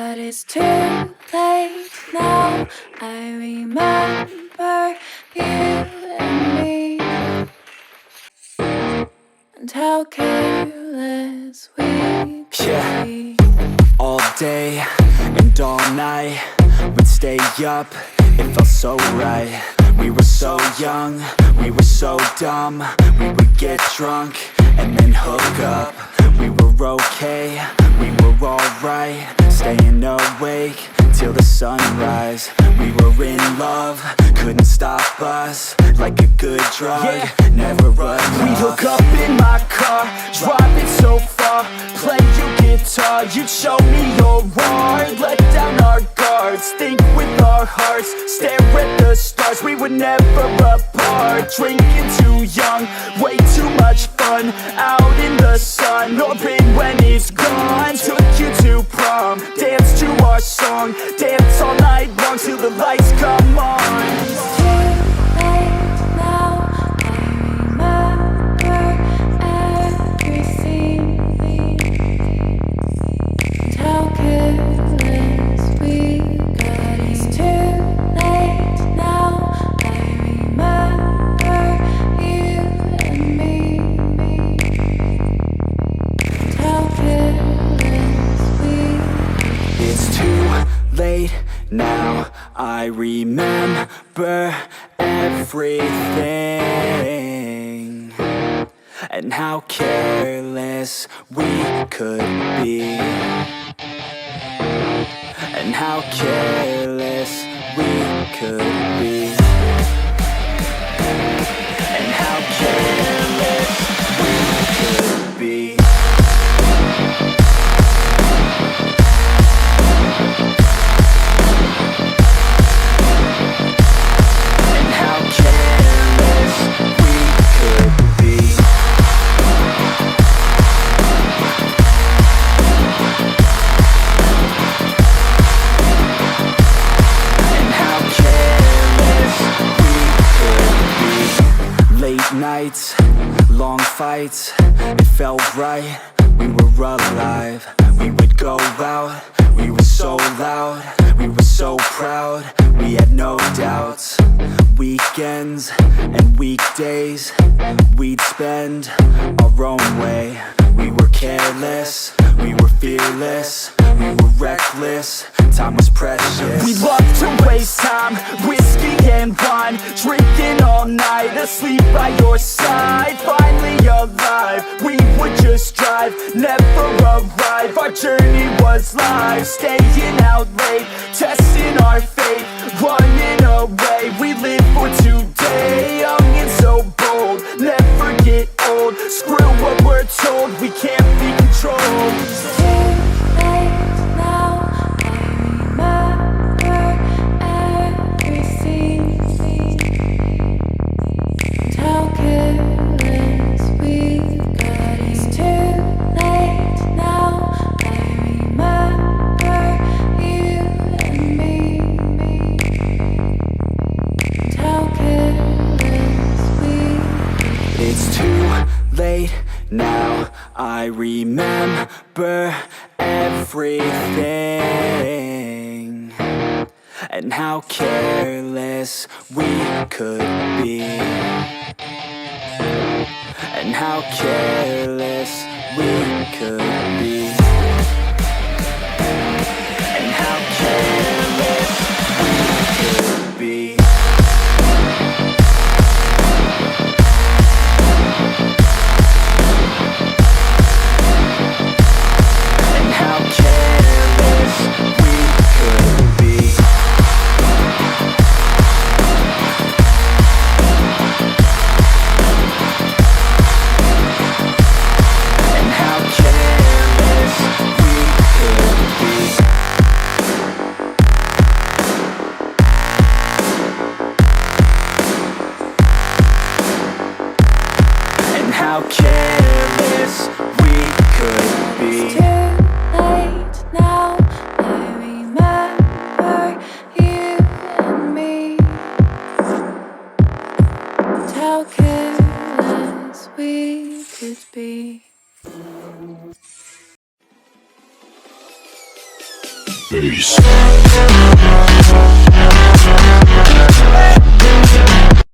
But it's too late now. I remember you and me, and how careless we could be. All day and all night, we'd stay up, it felt so right. We were so young, we were so dumb. We would get drunk and then hook up. We were okay, we were alright, staying awake till the sunrise. We were in love, couldn't stop us, like a good drug, never run off. We'd hook up in my car, drive it so far, play your guitar, you'd show me your art, let down our guards, think with our hearts, stare at the stars. We were never apart, drinking too young, way too much fun, out in the sun, open when it's gone. Took you to prom, dance to our song, dance all night long till the lights come on. Now I remember everything, and how careless we could be, and how careless we could be, and how careless we could be. Nights, long fights, it felt right, we were alive. We would go out, we were so loud, we were so proud, we had no doubts. Weekends and weekdays, we'd spend our own way. We were careless, we were fearless, we were reckless, time was precious. We loved to waste time, whiskey and wine, drinking all night, asleep by your side. Finally alive, we would just drive, never arrive. Our journey was live, staying out late, testing our fate, running away. We live for today, young and so bold, never get old. Screw what we're told, we can't be controlled. Now I remember everything, and how careless we could be, and how careless we could be, and how careless we could be. How careless we could be. It's too late now, I remember you and me, and how careless we could be. bass.